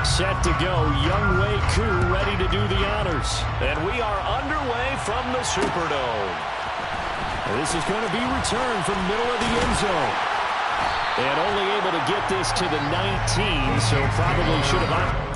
Set to go. Young Wei Koo ready to do the honors. And we are underway from the Superdome. This is going to be returned from middle of the end zone. And only able to get this to the 19, so probably should have...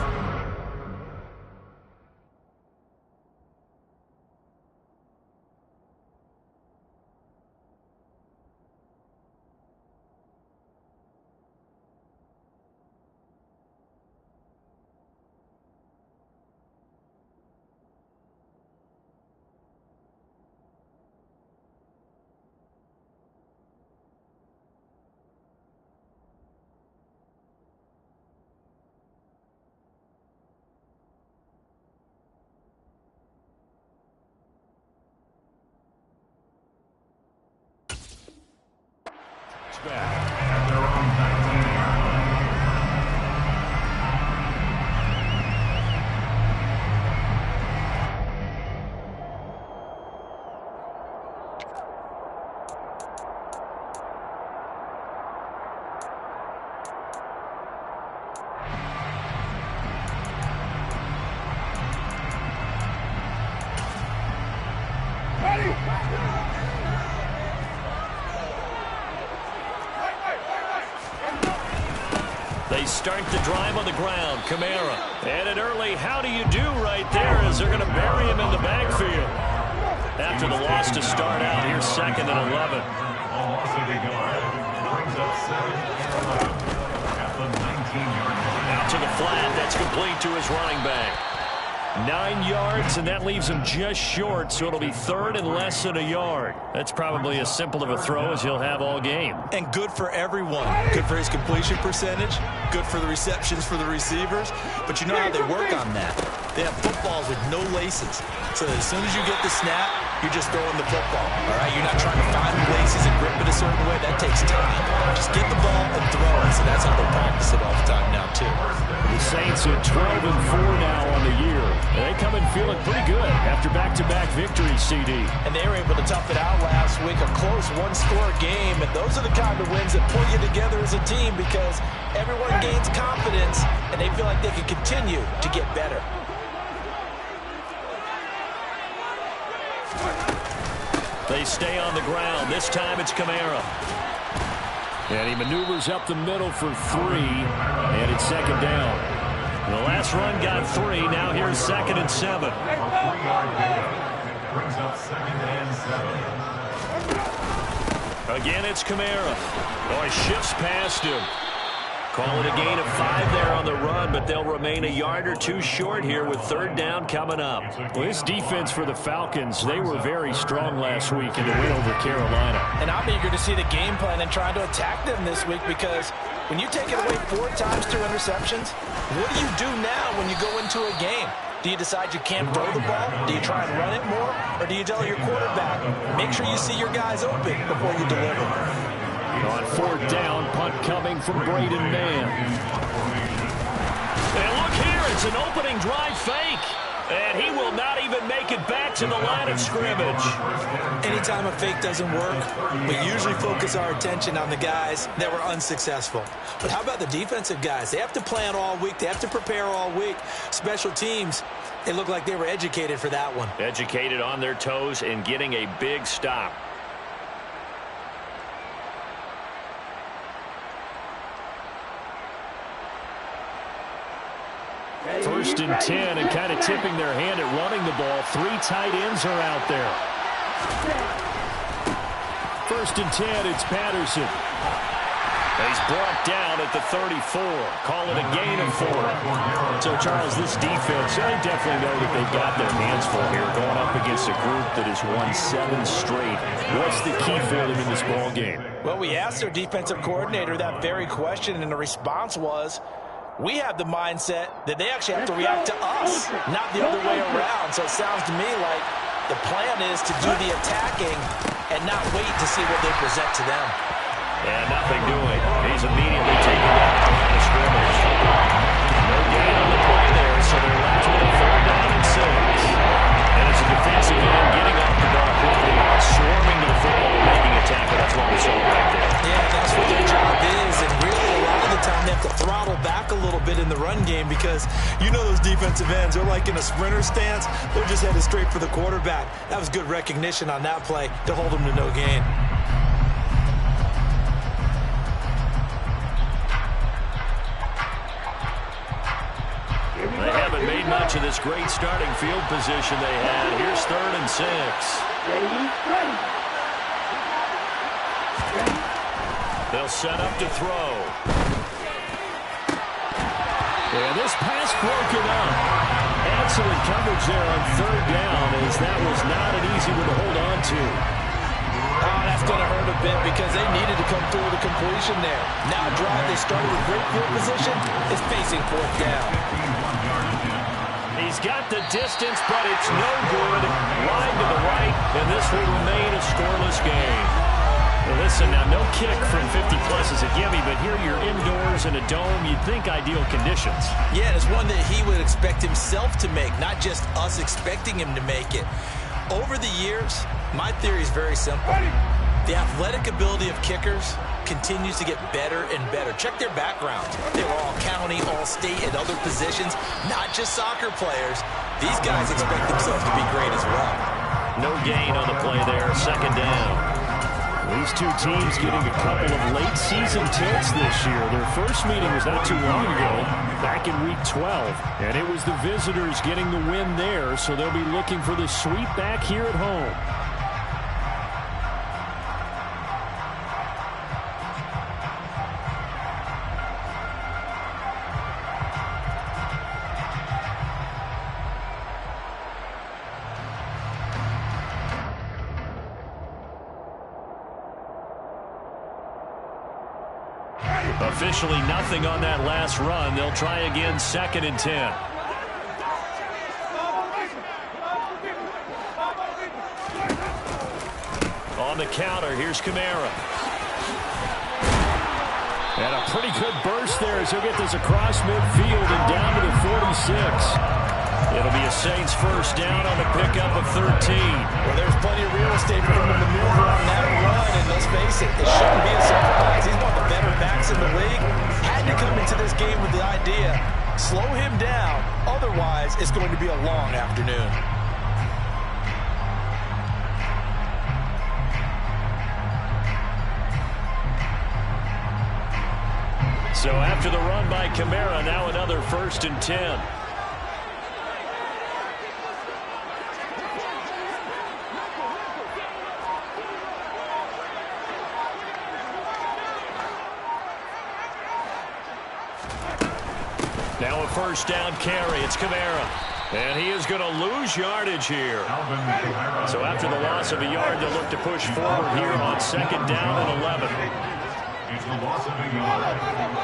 At their own 19-yard line. They start the drive on the ground. Kamara. And an early how do you do right there as they're going to bury him in the backfield. After the loss to start out, here's 2nd and 11. Out to the flat. That's complete to his running back. 9 yards, and that leaves him just short, so it'll be 3rd and less than a yard. That's probably as simple of a throw as he'll have all game. And good for everyone. Good for his completion percentage. Good for the receptions for the receivers. But you know how they work on that. They have footballs with no laces. So as soon as you get the snap, you're just throwing the football. All right? You're not trying to find the laces and grip it a certain way. That takes time. Just get the ball and throw it. So that's how they practice it all the time now, too. The Saints are 12-4 now on the year. They come in feeling pretty good after back-to-back victories, CD. And they were able to tough it out last week, a close one-score game. And those are the kind of wins that pull you together as a team because everyone gains confidence and they feel like they can continue to get better. They stay on the ground. This time it's Kamara. And he maneuvers up the middle for 3, and it's 2nd down. The last run got 3. Now here's 2nd and 7. Brings up 2nd and 7. Again, it's Kamara. Oh, he shifts past him. Call it a gain of 5 there on the run, but they'll remain a yard or 2 short here with 3rd down coming up. Well, this defense for the Falcons, they were very strong last week in the win over Carolina. And I'm eager to see the game plan and trying to attack them this week because when you take it away 4 times through interceptions, what do you do now when you go into a game? Do you decide you can't throw the ball? Do you try and run it more? Or do you tell your quarterback, make sure you see your guys open before you deliver? On 4th down, punt coming from Braden Mann. And look here, it's an opening drive fake. And he will not even make it back to the line of scrimmage. Anytime a fake doesn't work, we usually focus our attention on the guys that were unsuccessful. But how about the defensive guys? They have to plan all week. They have to prepare all week. Special teams, it looked like they were educated for that one. Educated on their toes and getting a big stop. First and 10, and kind of tipping their hand at running the ball. 3 tight ends are out there. First and 10, it's Patterson. He's brought down at the 34. Call it a gain of 4. So, Charles, this defense, they definitely know that they've got their hands full here going up against a group that has won 7 straight. What's the key for them in this ball game? Well, we asked their defensive coordinator that very question, and the response was, we have the mindset that they actually have to react to us, not the other way around. So it sounds to me like the plan is to do the attacking and not wait to see what they present to them. And nothing doing. He's immediately taken down at the line of scrimmage. No gain on the play there, so they're left with a 3rd down and 6. And it's a defensive end getting off the ball quickly, swarming to the football and making a tackle. That's what we saw right there. Yeah, that's what their job is, and really a lot of the time they have to throttle back a little bit it in the run game because you know those defensive ends, they're like in a sprinter stance. They're just headed straight for the quarterback. That was good recognition on that play to hold them to no gain. They haven't made much of this great starting field position they had. Here's 3rd and 6. They'll set up to throw. And this pass broken up. Excellent coverage there on 3rd down, as that was not an easy one to hold on to. Oh, that's going to hurt a bit because they needed to come through with a completion there. Now a drive they started with great field position is facing 4th down. He's got the distance, but it's no good. Wide to the right, and this will remain a scoreless game. Well, listen, now no kick from 50-plus is a gimme, but here you're indoors in a dome. You'd think ideal conditions. Yeah, it's one that he would expect himself to make, not just us expecting him to make it. Over the years, my theory is very simple. The athletic ability of kickers continues to get better and better. Check their backgrounds. They were all county, all state, and other positions, not just soccer players. These guys expect themselves to be great as well. No gain on the play there, 2nd down. These two teams getting a couple of late-season tilts this year. Their first meeting was not too long ago, back in Week 12. And it was the visitors getting the win there, so they'll be looking for the sweep back here at home. Officially nothing on that last run. They'll try again, 2nd and 10. On the counter, here's Kamara. And a pretty good burst there as he'll get this across midfield and down to the 46. It'll be a Saints 1st down on the pickup of 13. Well, there's plenty of real estate for him to maneuver on that run, and let's face it, it shouldn't be a surprise. He's one of the better backs in the league. Had to come into this game with the idea, slow him down, otherwise it's going to be a long afternoon. So after the run by Kamara, now another 1st and 10. Now a 1st down carry. It's Kamara. And he is going to lose yardage here. So after the loss of a yard, they'll look to push forward here on 2nd down and 11. It's the loss of a yard.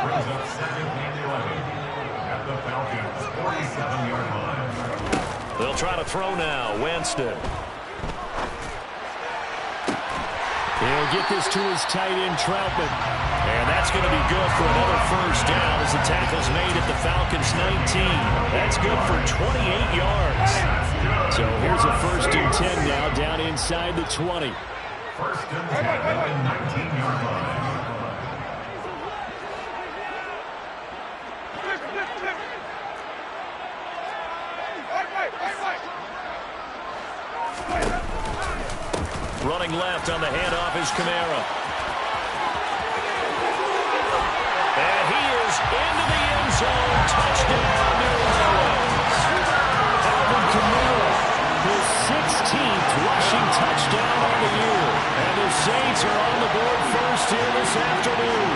Brings up 2nd and 11 at the Falcons' 47-yard line. They'll try to throw now. Winston. He'll get this to his tight end, Troutman. And that's going to be good for another 1st down as the tackle's made at the Falcons' 19. That's good for 28 yards. So here's a 1st and 10 now down inside the 20. 1st and 10 at the 19-yard line. Running left on the handoff is Kamara. And he is into the end zone. Touchdown, New Orleans. Alvin Kamara, his 16th rushing touchdown on the year. And the Saints are on the board first here this afternoon.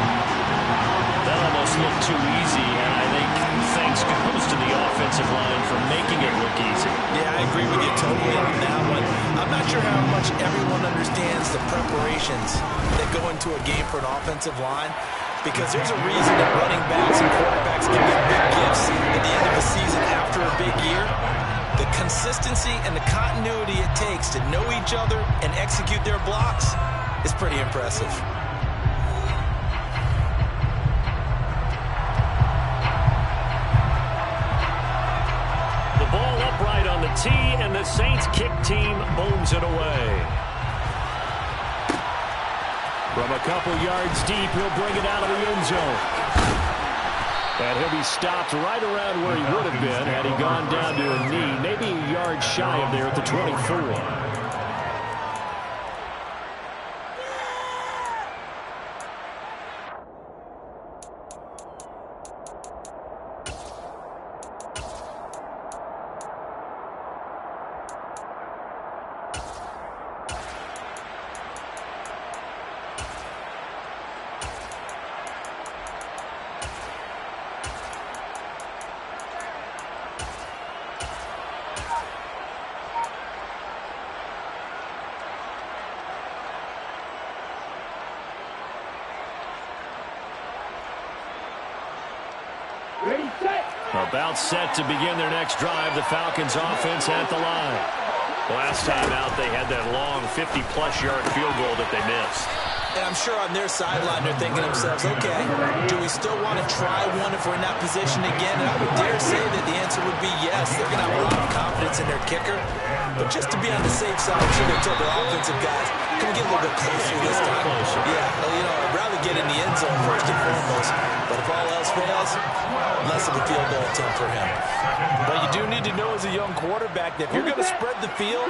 That almost looked too easy, and I think thanks goes to the offensive line for making it look easy. Yeah, I agree with you totally on that one. I'm not sure how much everyone understands the preparations that go into a game for an offensive line, because there's a reason that running backs and quarterbacks can get big gifts at the end of a season after a big year. The consistency and the continuity it takes to know each other and execute their blocks is pretty impressive. Ball upright on the tee, and the Saints kick team booms it away. From a couple yards deep, he'll bring it out of the end zone. And he'll be stopped right around where he would have been had he gone down to a knee, maybe a yard shy of there at the 24. About set to begin their next drive. The Falcons offense at the line. Last time out, they had that long 50-plus yard field goal that they missed. And I'm sure on their sideline they're thinking to themselves, okay, do we still want to try one if we're in that position again? And I would dare say that the answer would be yes. They're going to have a lot of confidence in their kicker. But just to be on the safe side, I'm sure they told their offensive guys, can we get a little bit closer this time? Yeah, I'd rather get in the end zone first and foremost. But if all else fails, less of a field goal attempt for him. But you do need to know as a young quarterback that if you're going to spread the field,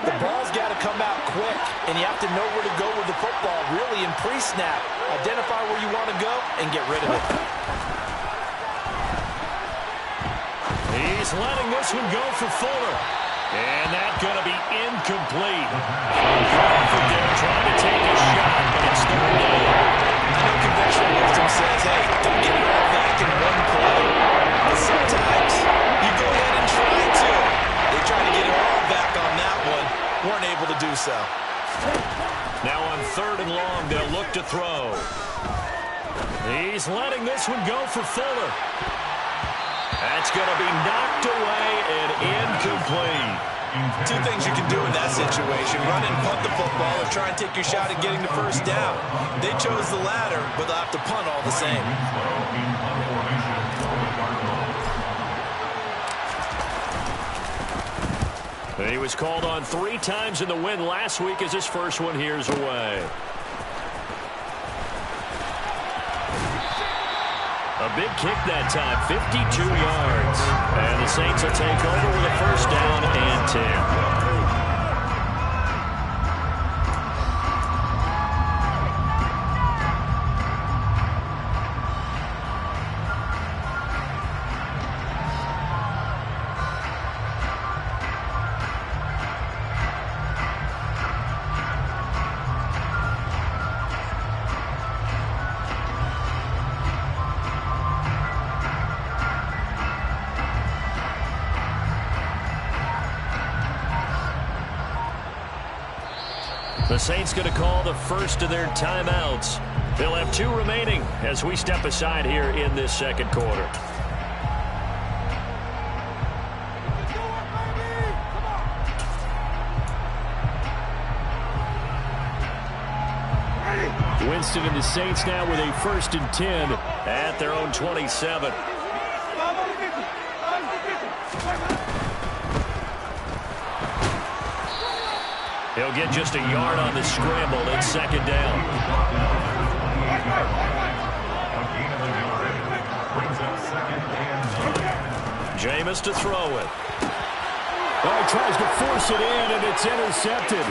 the ball's got to come out quick, and you have to know where to go with the football, really in pre-snap. Identify where you want to go and get rid of it. He's letting this one go for Fuller. And that's going to be incomplete. Crawford there trying to take a shot, but it's third down. I know conventional wisdom says, hey, don't get it all back in one play. But sometimes you go ahead and try to. They try to get it all back on that one. Weren't able to do so. Now on third and long, they'll look to throw. He's letting this one go for Fuller. That's going to be knocked away and incomplete. Two things you can do in that situation. Run and punt the football or try and take your shot at getting the first down. They chose the latter, but they'll have to punt all the same. He was called on 3 times in the win last week as his first one here's away. A big kick that time, 52 yards. And the Saints will take over with a first down and 10. The Saints going to call the first of their timeouts. They'll have 2 remaining as we step aside here in this second quarter. Winston and the Saints now with a 1st and 10 at their own 27. He'll get just a yard on the scramble. It's second down. Jameis to throw it. Oh, he tries to force it in, and it's intercepted.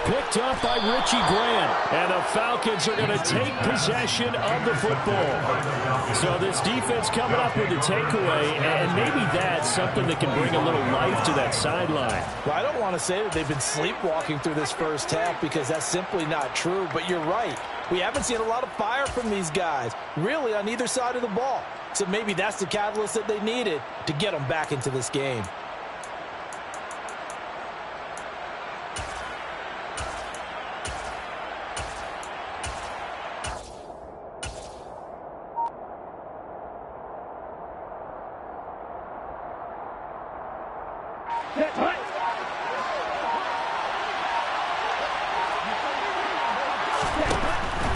Picked up by Richie Grant. And the Falcons are going to take possession of the football. So this defense coming up with a takeaway, and maybe that's something that can bring a little life to that sideline. Well, I don't want to say that they've been sleepwalking through this first half because that's simply not true, but you're right. We haven't seen a lot of fire from these guys, really on either side of the ball. So maybe that's the catalyst that they needed to get them back into this game.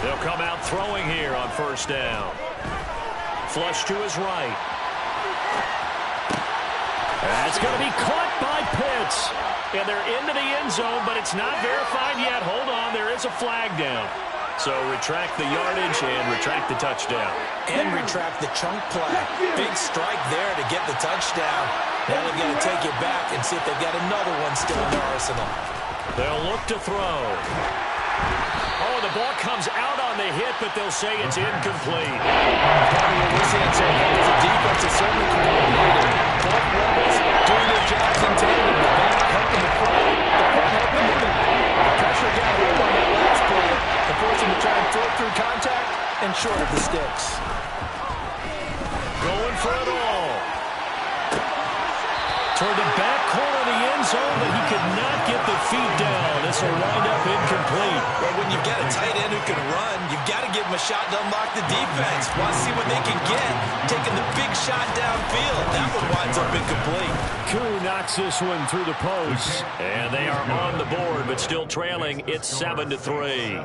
They'll come out throwing here on first down. Flush to his right. That's going to be caught by Pitts. And they're into the end zone, but it's not verified yet. Hold on, there is a flag down. So retract the yardage and retract the touchdown. And retract the chunk play. Big strike there to get the touchdown. Now they've got to take it back and see if they've got another one still in their arsenal. They'll look to throw. Oh, the ball comes out on the hit, but they'll say it's incomplete. What we're seeing so far is the defense is certainly coordinated. Both levels doing their jobs in tandem. The back helping the front. The front helping the back. The pressure got home on that last play to force him to try and throw through contact and short of the sticks. Going for it all. Toward the back corner of the end zone, but he could not get the feet down. This will wind up incomplete. Well, when you've got a tight end who can run, you've got to give him a shot to unlock the defense. Want to see what they can get. Taking the big shot downfield. That one winds up incomplete. Koo knocks this one through the post. And they are on the board, but still trailing. It's 7-3.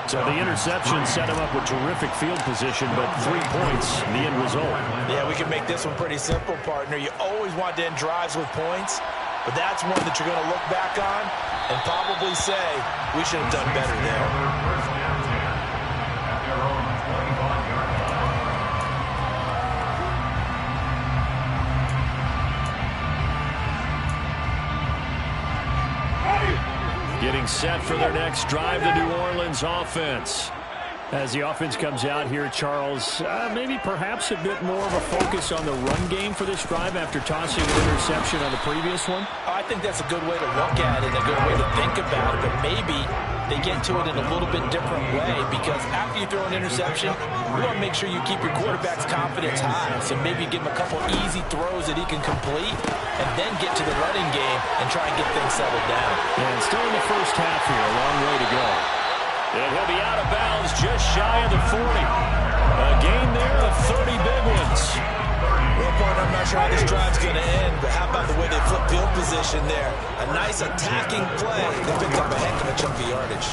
So the interception set him up with terrific field position, but 3 points in the end result. Yeah, we can make this one pretty simple, partner. You always want to end drives with points, but that's one that you're going to look back on and probably say, we should have done better there. First down 10 at their own 25-yard line. Getting set for their next drive, the New Orleans offense. As the offense comes out here, Charles, maybe perhaps a bit more of a focus on the run game for this drive after tossing an interception on the previous one? I think that's a good way to look at it, a good way to think about it, but maybe they get to it in a little bit different way because after you throw an interception, you want to make sure you keep your quarterback's confidence high. So maybe give him a couple easy throws that he can complete and then get to the running game and try and get things settled down. And still in the first half here, a long way to go. And he'll be out of bounds just shy of the 40. A gain there of 30 big ones. Well, partner, I'm not sure how this drive's going to end, but how about the way they flip field position there? A nice attacking play. They picked up a heck of a chunk of yardage.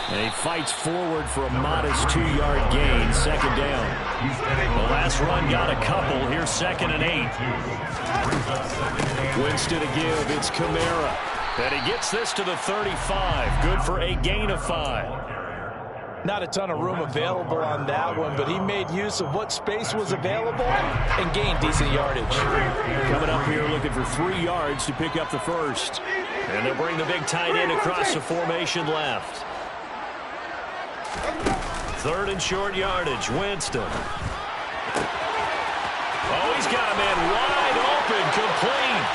And he fights forward for a modest 2-yard gain, second down. The last run got a couple. Here's 2nd and 8. Winston to give. It's Kamara. And he gets this to the 35. Good for a gain of 5. Not a ton of room available on that one, but he made use of what space was available and gained decent yardage. Coming up here looking for 3 yards to pick up the first. And they'll bring the big tight end across the formation left. 3rd and short yardage. Winston. Oh, he's got a man wide open. Complete.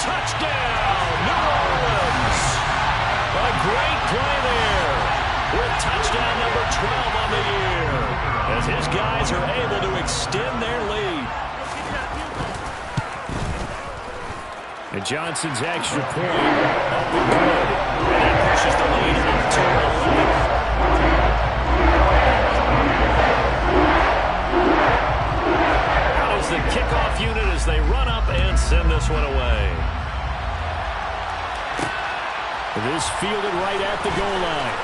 Touchdown, New Orleans. A great play there. With touchdown number 12 on the year. As his guys are able to extend their lead. And Johnson's extra point up and good. And that pushes the lead up to 11. Out is the kickoff unit as they run up and send this one away. It is fielded right at the goal line.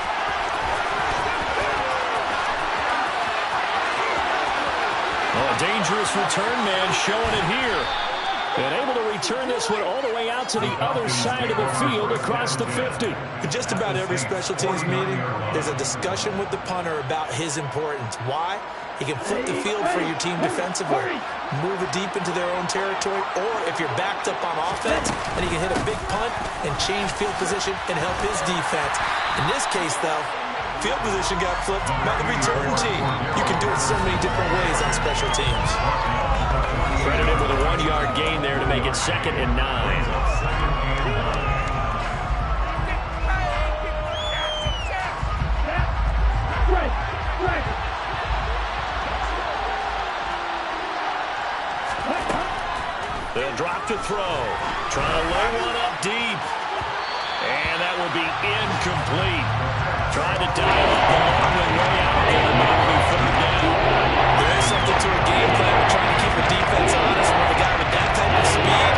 Oh, a dangerous return man showing it here. And able to return this one all the way out to the other side of the field across the 50. In just about every special teams meeting, there's a discussion with the punter about his importance. Why? He can flip the field for your team defensively, move it deep into their own territory, or if you're backed up on offense, then he can hit a big punt and change field position and help his defense. In this case, though, field position got flipped by the return team. You can do it so many different ways on special teams. Credited with a 1-yard gain there to make it 2nd and 9. They'll drop to throw. Trying to lay one up deep. And that will be incomplete. Trying to dial up the long way out there. Maybe 3rd down. There is something to a game plan of trying to keep a defense honest with a guy with that type of speed.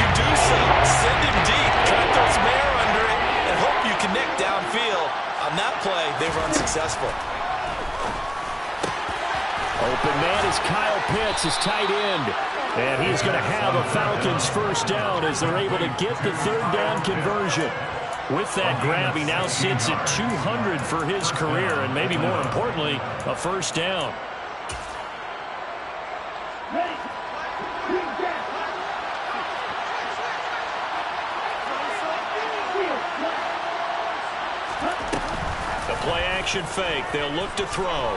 You do so. Send him deep. Try to throw some air under it and hope you connect downfield. On that play, they were unsuccessful. Open man is Kyle Pitts, his tight end. And he's going to have a Falcons first down as they're able to get the 3rd down conversion. With that grab, he now sits at 200 for his career, and maybe more importantly, a first down. The play-action fake. They'll look to throw.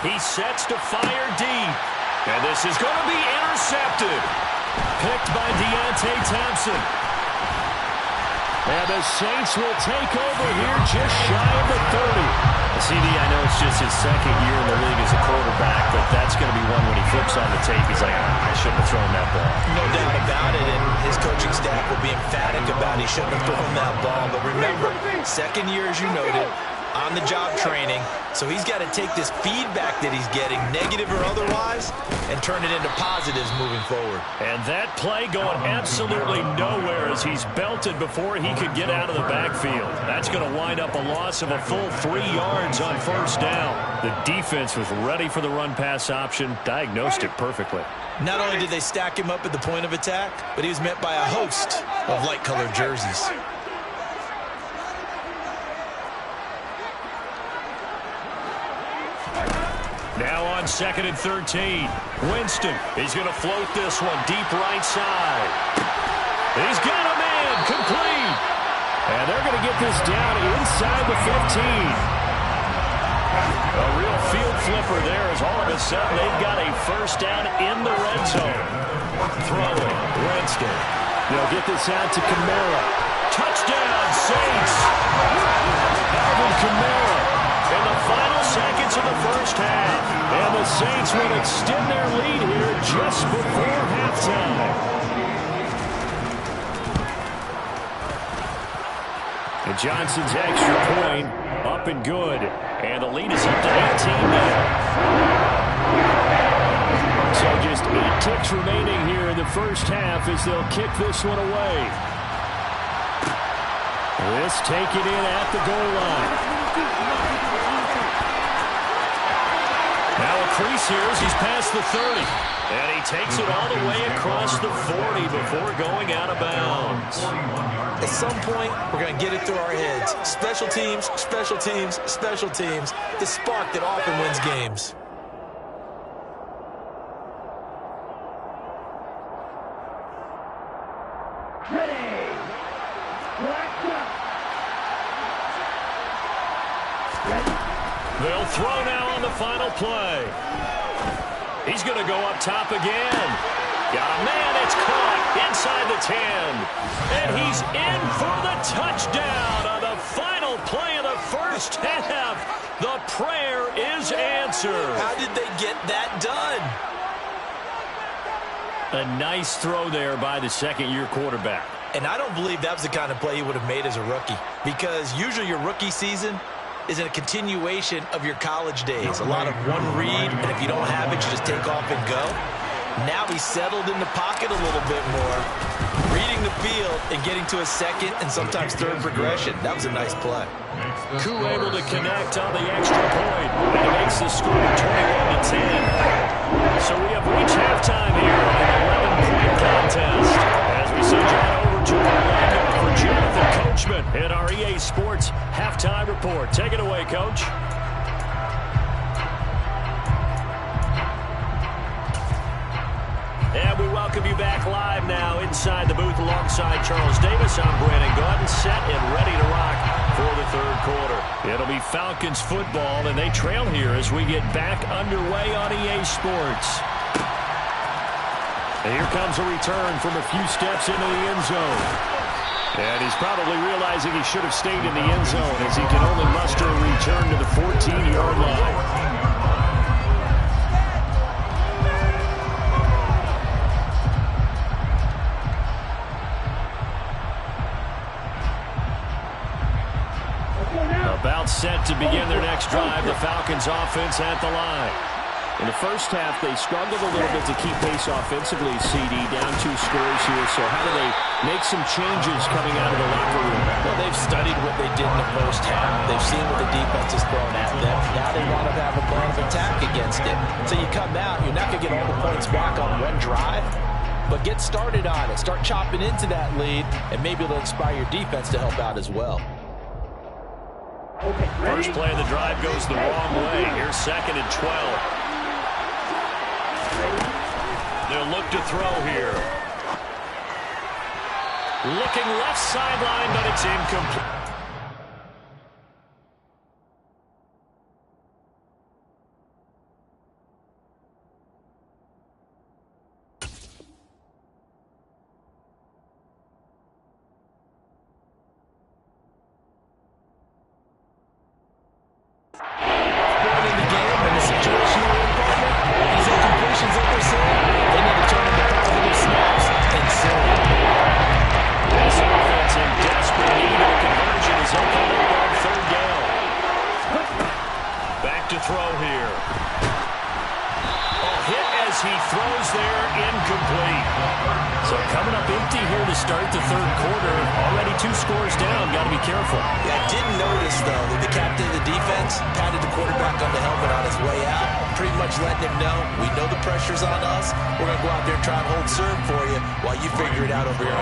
He sets to fire deep. And this is going to be intercepted. Picked by Deontay Thompson. And the Saints will take over here just shy of the 30. CD, I know it's just his second year in the league as a quarterback, but that's going to be one when he flips on the tape. He's like, I shouldn't have thrown that ball. No doubt about it, and his coaching staff will be emphatic about he shouldn't have thrown that ball. But remember, second year, as you noted, on-the-job training, so he's got to take this feedback that he's getting, negative or otherwise, and turn it into positives moving forward. And that play going absolutely nowhere as he's belted before he could get out of the backfield. That's going to wind up a loss of a full 3 yards on first down. The defense was ready for the run-pass option, diagnosed it perfectly. Not only did they stack him up at the point of attack, but he was met by a host of light-colored jerseys. Now on 2nd and 13. Winston, he's going to float this one deep right side. He's got a man, complete. And they're going to get this down inside the 15. A real field flipper there as all of a sudden they've got a first down in the red zone. Throwing, Winston. They'll get this out to Kamara. Touchdown, Saints. Alvin Kamara. In the final seconds of the first half. And the Saints will extend their lead here just before halftime. And Johnson's extra point up and good. And the lead is up to 18 now. So just 8 ticks remaining here in the first half as they'll kick this one away. This taken in at the goal line. Now a crease here as he's past the 30. And he takes it all the way across the 40 before going out of bounds. At some point, we're going to get it through our heads. Special teams, special teams, special teams. The spark that often wins games. They'll throw now on the final play. He's going to go up top again. Got a man, it's caught inside the 10. And he's in for the touchdown on the final play of the first half. The prayer is answered. How did they get that done? A nice throw there by the second-year quarterback. And I don't believe that was the kind of play he would have made as a rookie. Because usually your rookie season is a continuation of your college days. A lot of one read, and if you don't have it, you just take off and go. Now he's settled in the pocket a little bit more, reading the field and getting to a second and sometimes third progression. That was a nice play. Koo able to connect on the extra point, and he makes the score 21-10. So we have reached halftime here in an 11-point contest. As we send you over to Orlando for Jonathan Coachman in our EA Sports Halftime Report. Take it away, Coach. And we welcome you back live now inside the booth alongside Charles Davis. I'm Brandon Gordon, set and ready to rock for the third quarter. It'll be Falcons football, and they trail here as we get back underway on EA Sports. And here comes a return from a few steps into the end zone. And he's probably realizing he should have stayed in the end zone as he can only muster a return to the 14-yard line. About set to begin their next drive, the Falcons offense at the line. In the first half, they struggled a little bit to keep pace offensively, CD, down 2 scores here. So how do they make some changes coming out of the locker room? Well, they've studied what they did in the first half. They've seen what the defense has thrown at them. Now they want to have a plan of attack against it. So you come out, you're not going to get all the points back on one drive. but get started on it. Start chopping into that lead, and maybe it'll inspire your defense to help out as well. First play of the drive goes the wrong way. Here's 2nd and 12. They'll look to throw here. Looking left sideline, but it's incomplete.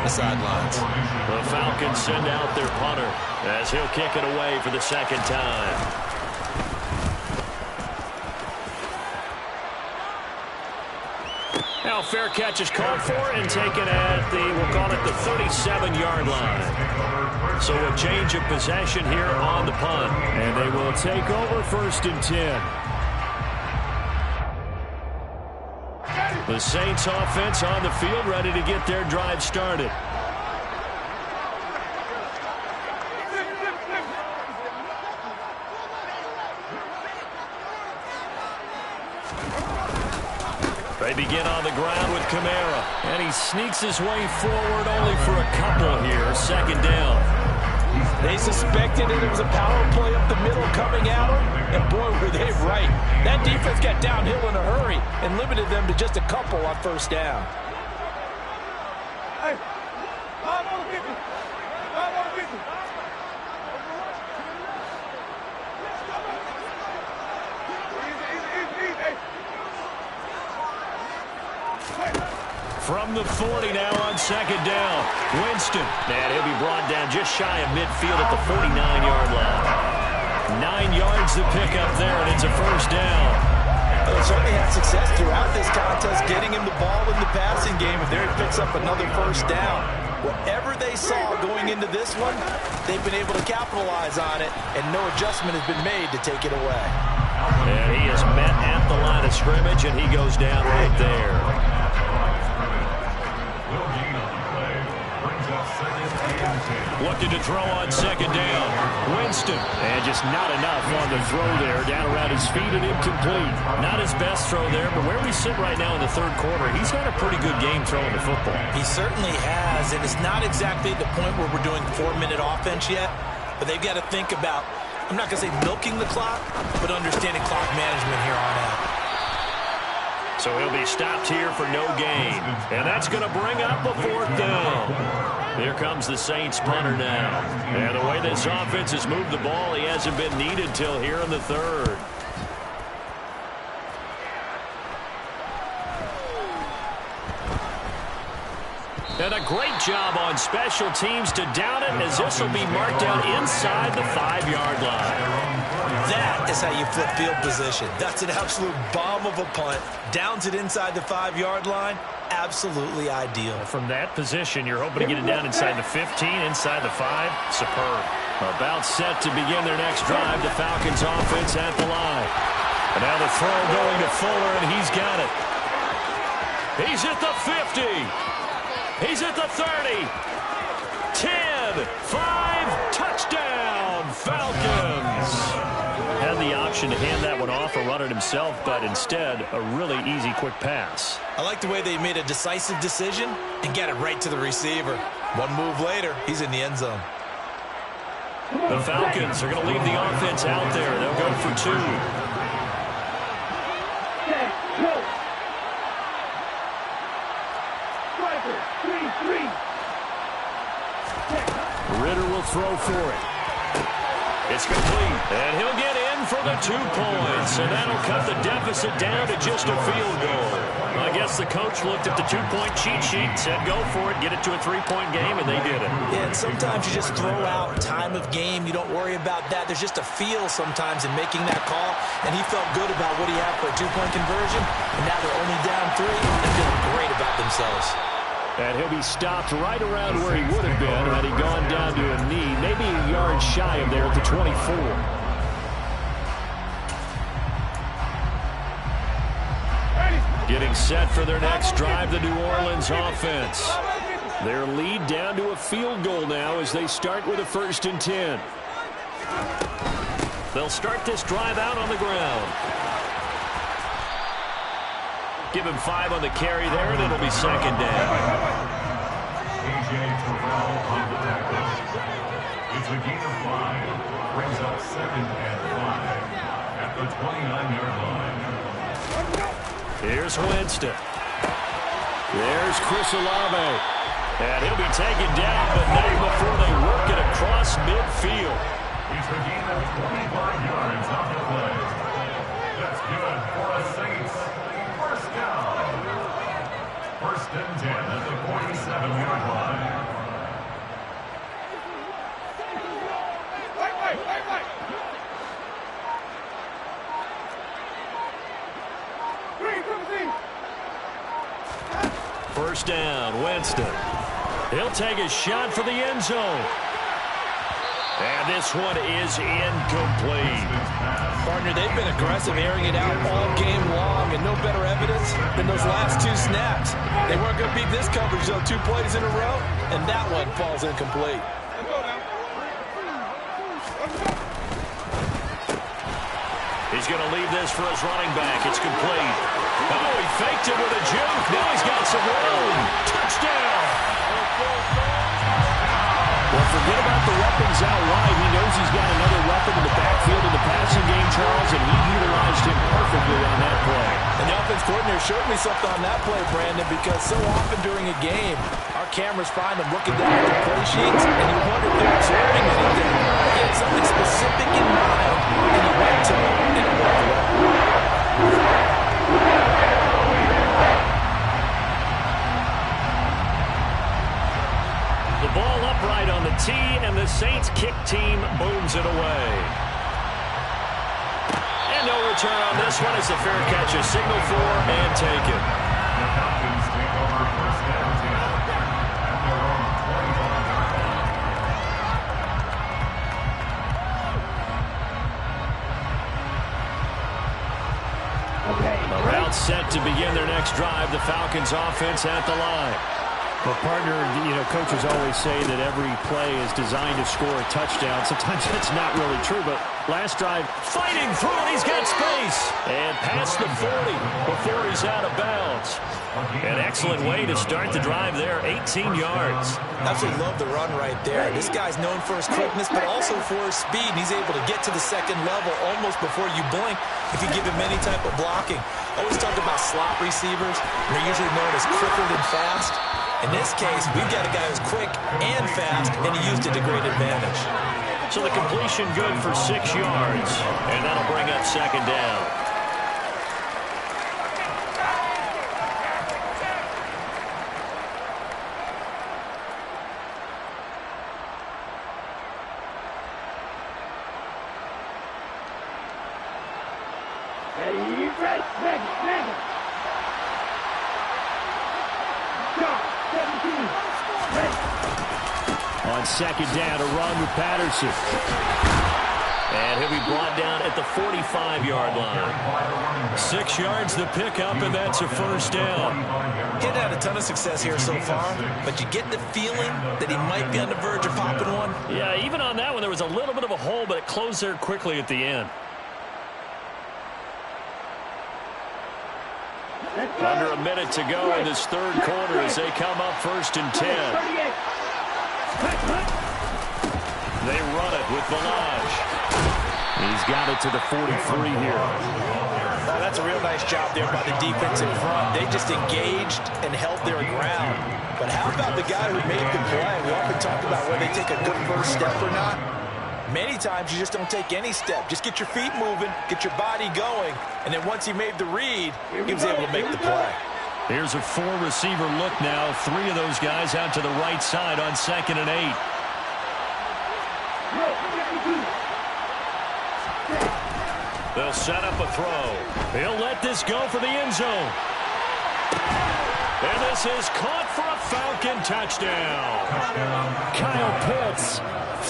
Sidelines. The Falcons send out their punter as he'll kick it away for the 2nd time. Now fair catch is called for and taken at we'll call it the 37-yard line. So a change of possession here on the punt. And they will take over 1st and 10. The Saints offense on the field ready to get their drive started. They begin on the ground with Kamara, and he sneaks his way forward only for a couple here. 2nd down. They suspected that it was a power play up the middle coming at them, and boy, were they right. That defense got downhill in a hurry and limited them to just a couple on 1st down. Hey, from the 40 now on 2nd down. Winston. And he'll be brought down just shy of midfield at the 49-yard line. 9 yards to pick up there, and it's a 1st down. They certainly had success throughout this contest getting him the ball in the passing game. If there he picks up another 1st down, whatever they saw going into this one, they've been able to capitalize on it, and no adjustment has been made to take it away. And he is met at the line of scrimmage, and he goes down right there. Looking to throw on 2nd down. Winston. And just not enough on the throw there. Down around his feet and incomplete. Not his best throw there, but where we sit right now in the 3rd quarter, he's had a pretty good game throwing the football. He certainly has, and it's not exactly the point where we're doing 4-minute offense yet, but they've got to think about, I'm not going to say milking the clock, but understanding clock management here on out. So he'll be stopped here for no gain. And that's going to bring up a 4th down. Here comes the Saints punter now. And the way this offense has moved the ball, he hasn't been needed till here in the 3rd. And a great job on special teams to down it, as this will be marked out inside the 5-yard line. That is how you flip field position. That's an absolute bomb of a punt. Downs it inside the 5-yard line. Absolutely ideal. From that position, you're hoping to get it down inside the 15, inside the 5. Superb. About set to begin their next drive. The Falcons offense at the line. And now the throw going to Fuller, and he's got it. He's at the 50. He's at the 30. 10, 5, touchdown, Falcons. Had the option to hand that one off or run it himself, but instead, a really easy, quick pass. I like the way they made a decisive decision and get it right to the receiver. One move later, he's in the end zone. The Falcons are going to leave the offense out there. They'll go for 2. Ritter will throw for it. It's complete, and he'll get in for the 2 points, and that'll cut the deficit down to just a field goal. I guess the coach looked at the two-point cheat sheet, said go for it, get it to a three-point game, and they did it. Yeah, and sometimes you just throw out time of game. You don't worry about that. There's just a feel sometimes in making that call, and he felt good about what he had for a two-point conversion, and now they're only down 3 and feeling great about themselves. And he'll be stopped right around where he would have been had he gone down to a knee, maybe a yard shy of there at the 24. Getting set for their next drive, the New Orleans offense. Their lead down to a field goal now as they start with a 1st and 10. They'll start this drive out on the ground. Give him 5 on the carry there, and it'll be 2nd down. A.J. Terrell on the tackle. It's a gain of 5. Brings up 2nd and 5 at the 29-yard line. Here's Winston. There's Chris Olave. And he'll be taken down, but not before they work it across midfield. It's a gain of 25 yards off the play. That's good for a Saints. 1st down. 1st and 10 at the 47-yard line. First down, Winston. He'll take a shot for the end zone. And this one is incomplete. Partner, they've been aggressive, airing it out all game long, and no better evidence than those last 2 snaps. They weren't going to beat this coverage, though, 2 plays in a row, and that one falls incomplete. He's going to leave this for his running back. It's complete. Oh, he faked it with a juke. Now he's got some room. Touchdown. Well, forget about the weapons out wide. He knows he's got another weapon in the backfield in the passing game, Charles, and he utilized him perfectly on that play. And the offense coordinator showed me something on that play, Brandon, because so often during a game, our cameras find them looking down at the play sheets, and you wonder if they're observing anything. He had something specific in mind, and he went to it, and it worked well. The ball upright on the tee, and the Saints kick team booms it away. And no return on this one as the fair catch is signaled for and taken. The Falcons take over 1st and 10 at their own 25. A route set to begin their next drive. The Falcons offense at the line. Well, partner, coaches always say that every play is designed to score a touchdown. Sometimes that's not really true, but last drive, Fighting through it, he's got space. And past the 40 before he's out of bounds. An excellent way to start the drive there, 18 yards. Absolutely love the run right there. This guy's known for his quickness, but also for his speed. And he's able to get to the 2nd level almost before you blink if you give him any type of blocking. Always talk about slot receivers. They're usually known as quicker than fast. In this case, we've got a guy who's quick and fast, and he used it to great advantage. So the completion good for 6 yards, and that'll bring up 2nd down. On 2nd down, a run with Patterson. And he'll be brought down at the 45-yard line. 6 yards the pickup, and that's a 1st down. He's had a ton of success here so far, but you get the feeling that he might be on the verge of popping one. Yeah, even on that one, there was a little bit of a hole, but it closed there quickly at the end. Under a minute to go in this 3rd quarter as they come up 1st and 10. They run it with Balaj. He's got it to the 43 here. Oh, that's a real nice job there by the defense in front. They just engaged and held their ground. But how about the guy who made the play? We often talk about whether they take a good first step or not. Many times you just don't take any step. Just get your feet moving, get your body going, and then once he made the read, he was able to make the play. Here's a four-receiver look now. Three of those guys out to the right side on 2nd and 8. They'll set up a throw. He'll let this go for the end zone. And this is caught for a Falcon touchdown. Kyle Pitts,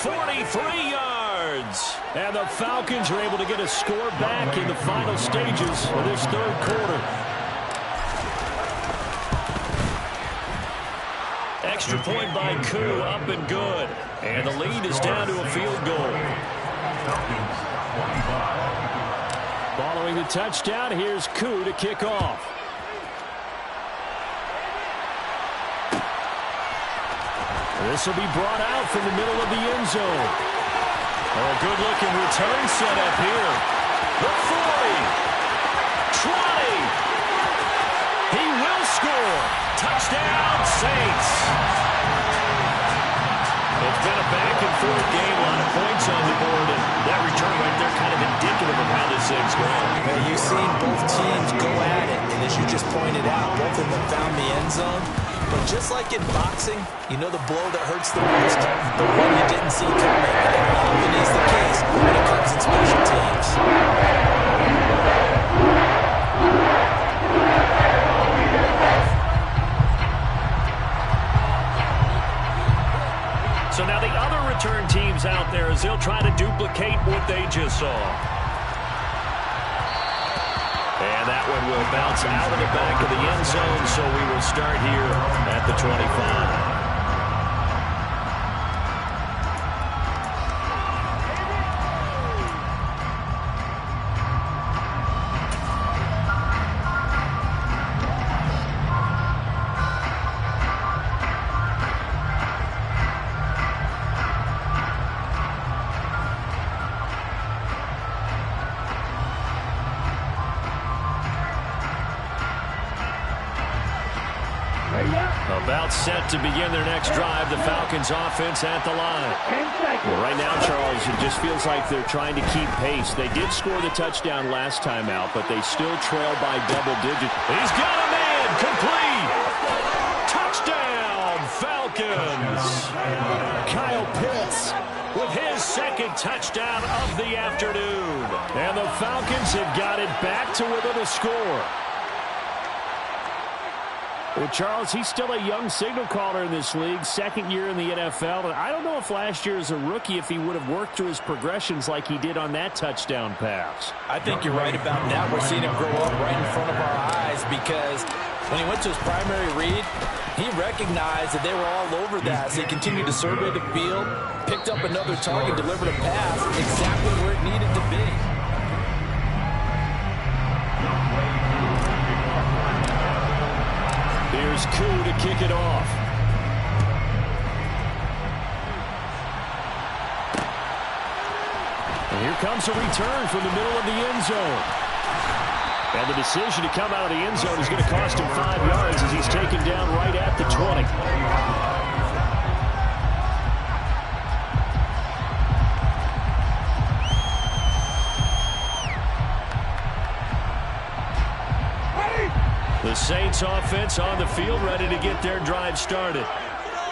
43 yards. And the Falcons are able to get a score back in the final stages of this third quarter. Extra point by Koo, up and good. And the lead is down to a field goal. Following the touchdown, here's Koo to kick off. This will be brought out from the middle of the end zone. Oh, a good-looking return set up here. The 40. 20. He will score. Touchdown, Saints. It's been a back-and-forth game. A lot of points on the board. And that return right there kind of indicative of how this thing's going. Well, you've seen both teams go at it. And as you just pointed out, both of them found the end zone. But just like in boxing, you know the blow that hurts the most? The one you didn't see coming. And that often is the case when it comes in special teams. So now the other return teams out there as they'll try to duplicate what they just saw. And that one will bounce out of the back of the end zone, so we will start here at the 25. About set to begin their next drive, the Falcons offense at the line. Well, right now, Charles, it just feels like they're trying to keep pace. They did score the touchdown last time out, but they still trail by double digits. He's got a man, complete. Touchdown, Falcons. Kyle Pitts with his second touchdown of the afternoon. And the Falcons have got it back to within a score. Well, Charles, he's still a young signal caller in this league, second year in the NFL. And I don't know if last year as a rookie, if he would have worked through his progressions like he did on that touchdown pass. I think you're right about that. We're seeing him grow up right in front of our eyes because when he went to his primary read, he recognized that they were all over that. So he continued to survey the field, picked up another target, delivered a pass exactly where it needed to be. Here's Koo to kick it off. And here comes a return from the middle of the end zone. And the decision to come out of the end zone is going to cost him 5 yards as he's taken down right at the 20. The Saints offense on the field ready to get their drive started.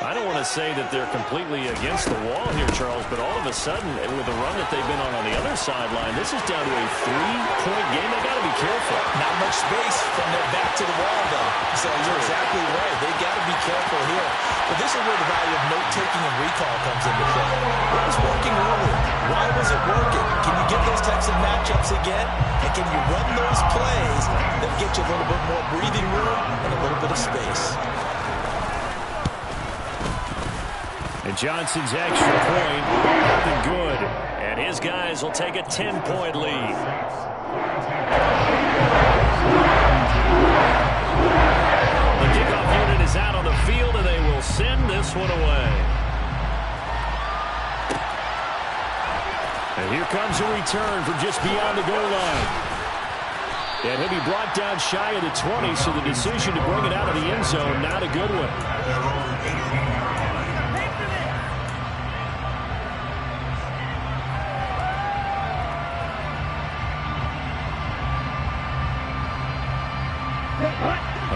I don't want to say that they're completely against the wall here, Charles, but all of a sudden, with the run that they've been on the other sideline, this is down to a 3-point game. They got to be careful. Not much space from their back to the wall, though. So you're exactly right. They got to be careful here. But this is where the value of note-taking and recall comes into play. What was working earlier? Why was it working? Can you get those types of matchups again? And can you run those plays that get you a little bit more breathing room and a little bit of space? And Johnson's extra point, nothing good. And his guys will take a 10-point lead. The kickoff unit is out on the field, and they will send this one away. And here comes a return from just beyond the goal line. And he'll be brought down shy of the 20, so the decision to bring it out of the end zone, not a good one.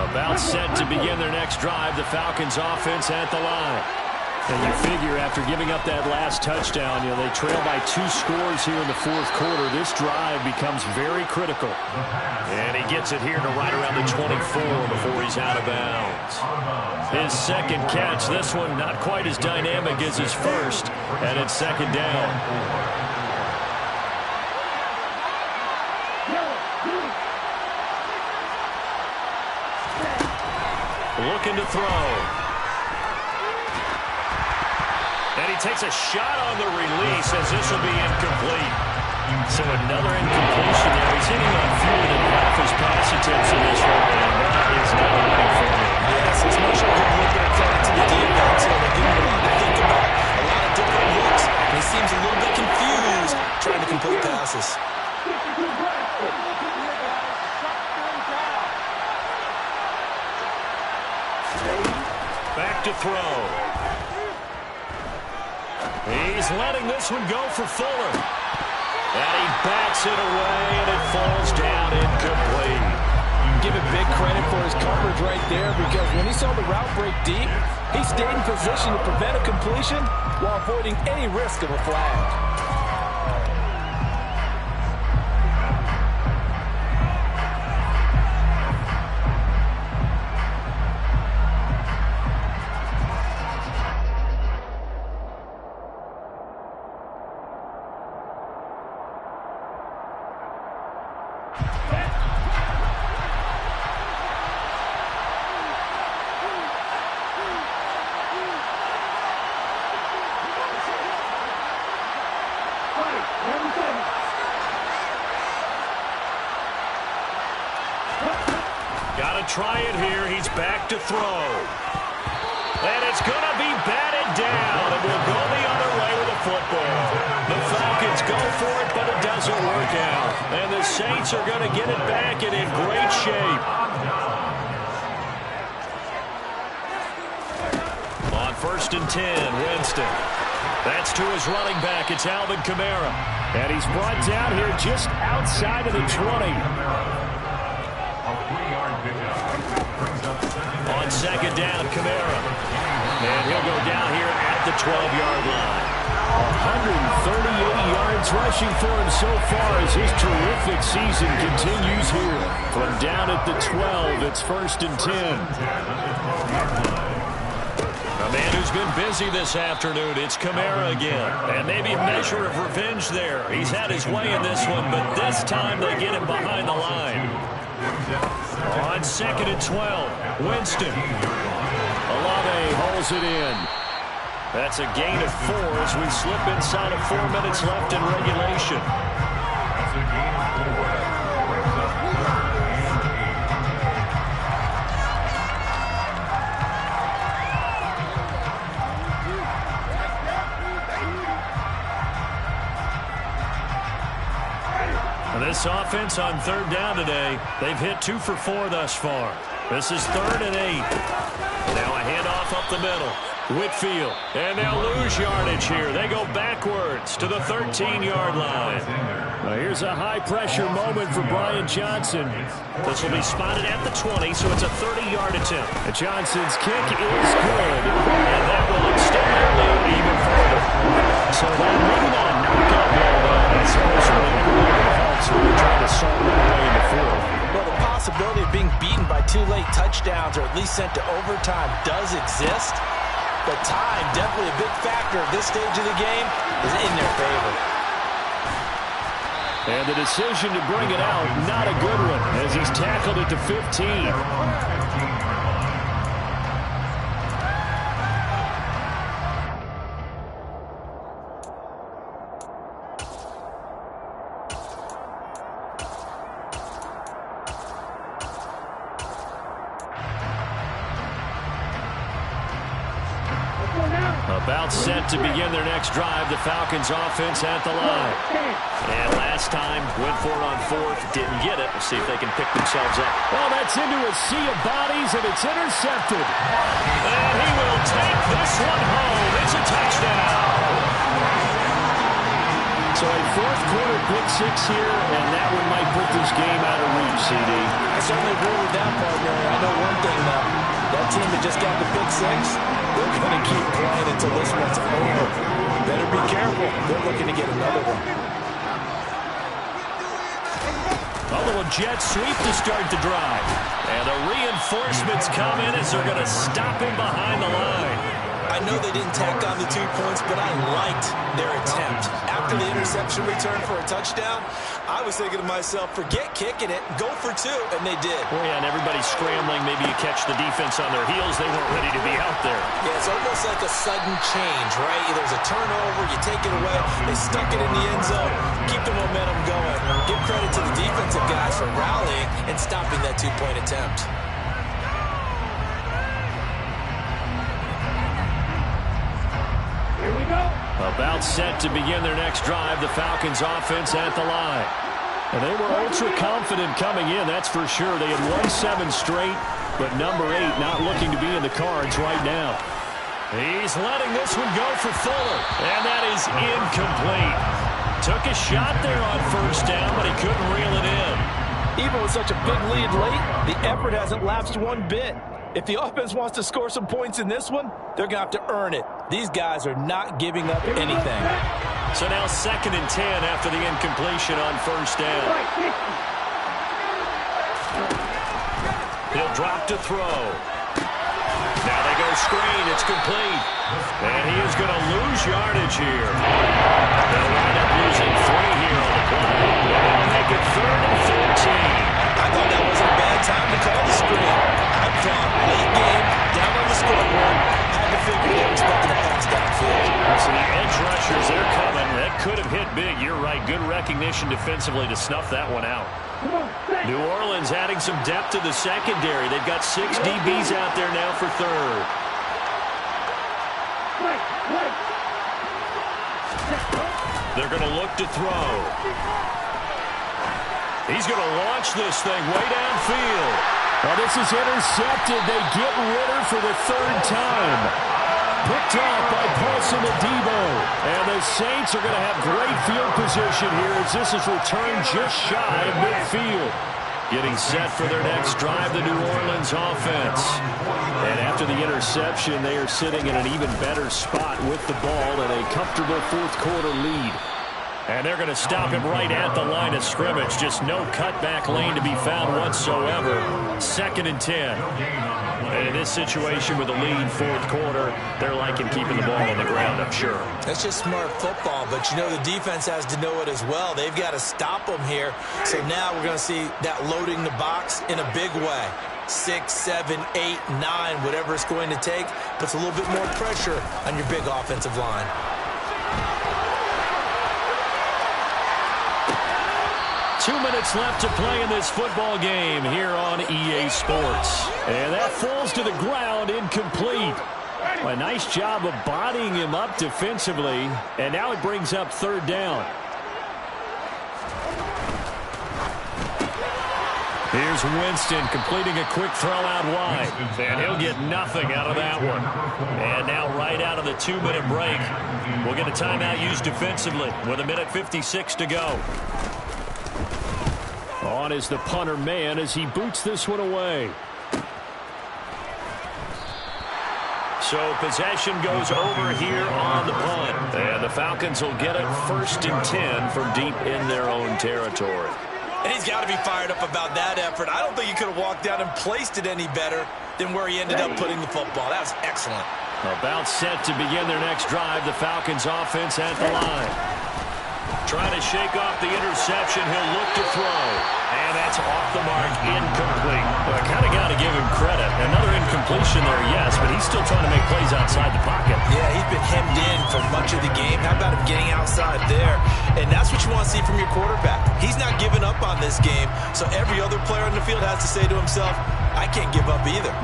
About About set to begin their next drive, the Falcons offense at the line. And you figure after giving up that last touchdown, they trail by 2 scores here in the fourth quarter. This drive becomes very critical. And he gets it here to right around the 24 before he's out of bounds. His second catch, this one not quite as dynamic as his first, and it's second down. Looking to throw. And he takes a shot on the release as this will be incomplete. So another incompletion there. He's hitting on fewer than half his pass attempts in this one, and that is not a winning formula. Yes, it's much like a little bit of credit to the defense. They give him a lot to think about, a lot of different looks, and he seems a little bit confused trying to complete passes. Back to throw. He's letting this one go for Fuller. And he backs it away, and it falls down incomplete. Give him big credit for his coverage right there, because when he saw the route break deep, he stayed in position to prevent a completion while avoiding any risk of a flag. Got to try it here. He's back to throw. And it's going to be batted down. And we'll go the other way with the football. The Falcons go for it, but it doesn't work out. And the Saints are going to get it back and in great shape. On 1st and 10, Winston. That's to his running back. It's Alvin Kamara. And he's brought down here just outside of the 20. On 2nd down, Kamara. And he'll go down here at the 12-yard line. 138 yards rushing for him so far as his terrific season continues here. From down at the 12, it's 1st and 10. A man who's been busy this afternoon, it's Kamara again. And maybe a measure of revenge there. He's had his way in this one, but this time they get him behind the line. On 2nd and 12, Winston. Olave holds it in. That's a gain of 4 as we slip inside of 4 minutes left in regulation. That's a gain of 4. This offense on 3rd down today, they've hit 2 for 4 thus far. This is 3rd and 8. Now a handoff up the middle. Whitfield, and they'll lose yardage here. They go backwards to the 13-yard line. Now here's a high-pressure moment for Brian Johnson. This will be spotted at the 20, so it's a 30-yard attempt. And Johnson's kick is good, and that will extend their lead even further. So that maybe not a knockout ball, but I suppose really helps when they're trying to start right away in the fourth. Well, the possibility of being beaten by 2 late touchdowns or at least sent to overtime does exist. But time, definitely a big factor at this stage of the game, is in their favor. And the decision to bring it out, not a good one, as he's tackled at the 15. About set to begin their next drive, the Falcons offense at the line. And last time, went for it on 4th, didn't get it. We'll see if they can pick themselves up. Well, that's into a sea of bodies, and it's intercepted. And he will take this one home. It's a touchdown. So a fourth quarter pick six here, and that one might put this game out of reach, CD. I certainly agree with that, partner. I know one thing, though. That team that just got the pick six, they're going to keep playing until this one's over. Better be careful. They're looking to get another one. A little jet sweep to start the drive. And the reinforcements come in as they're going to stop him behind the line. I know they didn't tack on the 2 points, but I liked their attempt. After the interception return for a touchdown, I was thinking to myself, forget kicking it, go for 2, and they did. Oh, yeah, and everybody's scrambling. Maybe you catch the defense on their heels. They weren't ready to be out there. Yeah, it's almost like a sudden change, right? There's a turnover, you take it away, they stuck it in the end zone, keep the momentum going. Give credit to the defensive guys for rallying and stopping that 2-point attempt. About set to begin their next drive, the Falcons offense at the line. And they were ultra confident coming in, that's for sure. They had won 7 straight, but number 8 not looking to be in the cards right now. He's letting this one go for Fuller, and that is incomplete. Took a shot there on first down, but he couldn't reel it in. Even with such a big lead late, the effort hasn't lapsed one bit. If the offense wants to score some points in this one, they're going to have to earn it. These guys are not giving up anything. So now 2nd and 10 after the incompletion on first down. He'll drop to throw. Now they go screen. It's complete. And he is going to lose yardage here. They'll wind up losing 3 here on the play. They'll make it 3rd and 14. I thought that was a bad time to call the screen. I thought late game, down on the scoreboard, had to figure they were expecting a pass downfield. So the edge rushers, they're coming. That could have hit big. You're right. Good recognition defensively to snuff that one out. New Orleans adding some depth to the secondary. They've got 6 DBs out there now for 3rd. They're going to look to throw. He's going to launch this thing way downfield. Well, this is intercepted. They get Ritter for the 3rd time. Picked off by Paulson Adebo. And the Saints are going to have great field position here as this is returned just shy of midfield. Getting set for their next drive, the New Orleans offense. And after the interception, they are sitting in an even better spot with the ball and a comfortable 4th quarter lead. And they're going to stop him right at the line of scrimmage. Just no cutback lane to be found whatsoever. 2nd and 10. And in this situation with a lead 4th quarter, they're liking keeping the ball on the ground, I'm sure. That's just smart football, but you know the defense has to know it as well. They've got to stop them here. So now we're going to see that loading the box in a big way. 6, 7, 8, 9, whatever it's going to take, puts a little bit more pressure on your big offensive line. Two minutes left to play in this football game here on EA Sports. And that falls to the ground, incomplete. A nice job of bodying him up defensively. And now it brings up 3rd down. Here's Winston completing a quick throw out wide. And he'll get nothing out of that one. And now right out of the 2-minute break, we'll get a timeout used defensively with 1:56 to go. On is the punter man as he boots this one away. So possession goes over here on the punt. And the Falcons will get it 1st and 10 from deep in their own territory. And he's got to be fired up about that effort. I don't think he could have walked down and placed it any better than where he ended up putting the football. That was excellent. About set to begin their next drive, the Falcons offense at the line. Trying to shake off the interception. He'll look to throw. And that's off the mark, incomplete. Well, I kind of got to give him credit. Another incompletion there, yes, but he's still trying to make plays outside the pocket. Yeah, he's been hemmed in for much of the game. How about him getting outside there? And that's what you want to see from your quarterback. He's not giving up on this game, so every other player on the field has to say to himself, I can't give up either.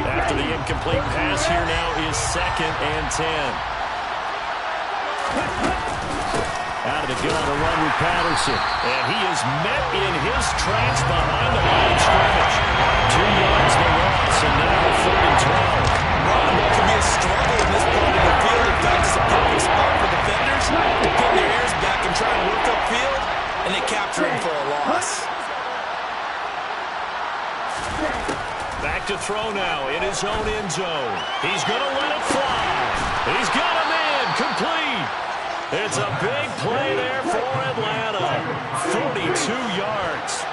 After the incomplete pass, here now is 2nd and 10. Out of the gun, a run with Patterson. And he is met in his tracks behind the line of scrimmage. 2 yards the loss, and now 3rd and 12. Running can be a struggle in this part of the field. In fact, Back to throw now in his own end zone. He's going to let it fly. He's got him in. Complete. It's a big play there for Atlanta. 42 yards.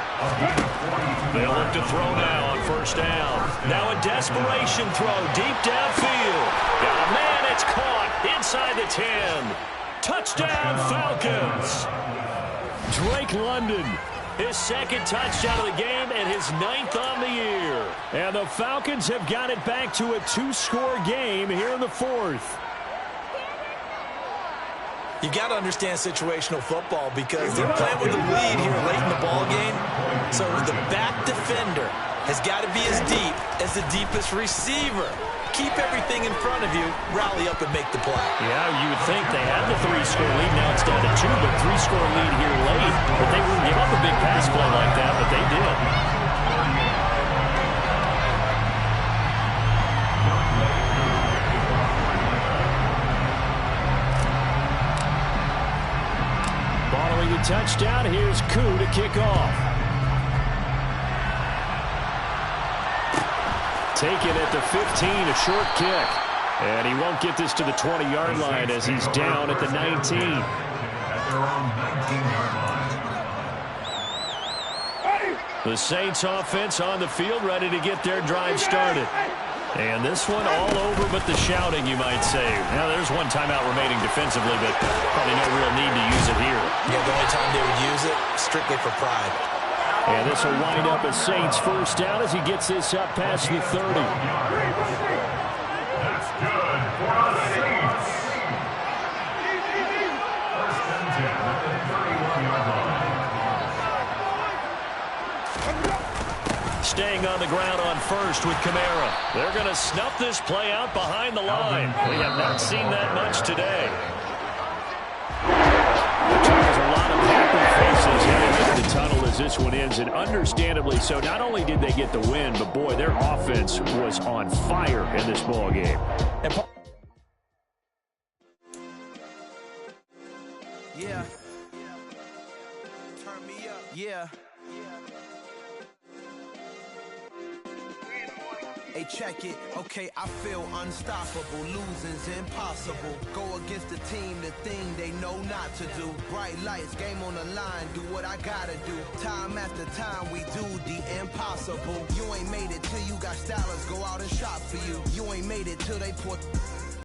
They'll look to throw now on first down. Now a desperation throw deep downfield. Oh, man, it's caught inside the 10. Touchdown, Falcons. Drake London, his second touchdown of the game and his 9th on the year. And the Falcons have got it back to a 2-score game here in the 4th. You got to understand situational football because they're playing with the lead here late in the ball game. So the back defender has got to be as deep as the deepest receiver. Keep everything in front of you, rally up and make the play. Yeah, you would think they had the 3-score lead. Now it's down to 2, but 3-score lead here late. But they wouldn't give up a big pass play like that, but they did. Following the touchdown, here's Koo to kick off. Taken at the 15, a short kick. And he won't get this to the 20-yard line as he's down at the 19. The Saints offense on the field ready to get their drive started. And this one all over but the shouting, you might say. Now, there's one timeout remaining defensively, but probably no real need to use it here. Yeah, the only time they would use it, strictly for pride. And this will wind up as Saints first down as he gets this up past the 30. That's good for the Saints. First and 10 at the 31-yard line. Staying on the ground on first with Kamara. They're going to snuff this play out behind the line. We have not seen that much today. There's a lot of happy faces heading into the tunnel as this one ends, and understandably so. Not only did they get the win, but boy, their offense was on fire in this ball game. Yeah. Turn me up. Yeah. Hey, check it. Okay, I feel unstoppable. Losing's impossible. Go against the team, the thing they know not to do. Bright lights, game on the line. Do what I gotta do. Time after time, we do the impossible. You ain't made it till you got stylers. Go out and shop for you. You ain't made it till they put